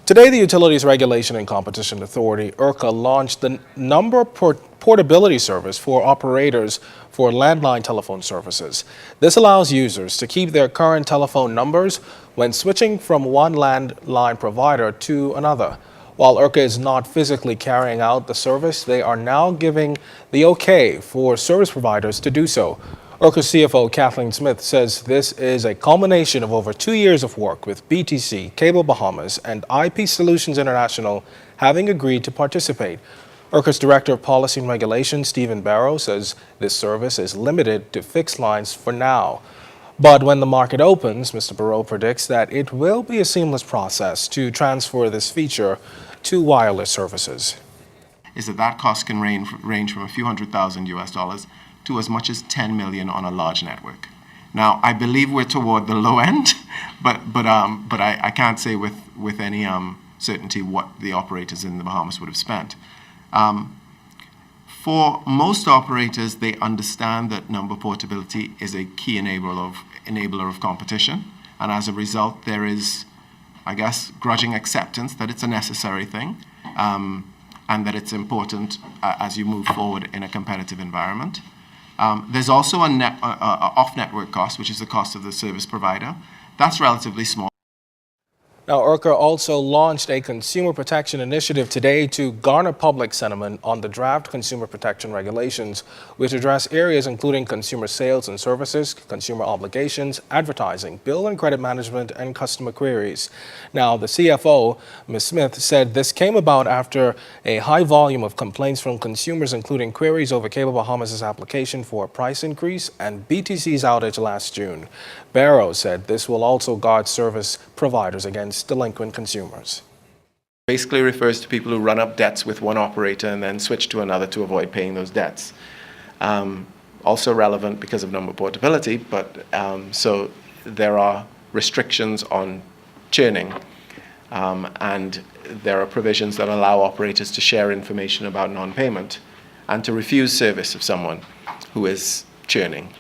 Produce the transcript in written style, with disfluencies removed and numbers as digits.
Today, the Utilities Regulation and Competition Authority, URCA, launched the number portability service for operators for landline telephone services. This allows users to keep their current telephone numbers when switching from one landline provider to another. While URCA is not physically carrying out the service, they are now giving the okay for service providers to do so. URCA CFO Kathleen Smith says this is a culmination of over 2 years of work with BTC, Cable Bahamas, and IP Solutions International having agreed to participate. URCA's Director of Policy and Regulation, Stephen Barrow, says this service is limited to fixed lines for now. But when the market opens, Mr. Barrow predicts that it will be a seamless process to transfer this feature to wireless services. Is that cost can range from a few $100,000 US to as much as 10 million on a large network. Now, I believe we're toward the low end, but I can't say with any certainty what the operators in the Bahamas would have spent. For most operators, they understand that number portability is a key enabler of competition, and as a result, there is, I guess, grudging acceptance that it's a necessary thing, and that it's important as you move forward in a competitive environment. There's also a off-network cost, which is the cost of the service provider. That's relatively small. Now, URCA also launched a consumer protection initiative today to garner public sentiment on the draft consumer protection regulations, which address areas including consumer sales and services, consumer obligations, advertising, bill and credit management, and customer queries. Now, the CFO, Ms. Smith, said this came about after a high volume of complaints from consumers, including queries over Cable Bahamas' application for a price increase and BTC's outage last June. Barrow said this will also guard service providers against delinquent consumers. Basically refers to people who run up debts with one operator and then switch to another to avoid paying those debts. Also relevant because of number portability, but so there are restrictions on churning, and there are provisions that allow operators to share information about non-payment and to refuse service of someone who is churning.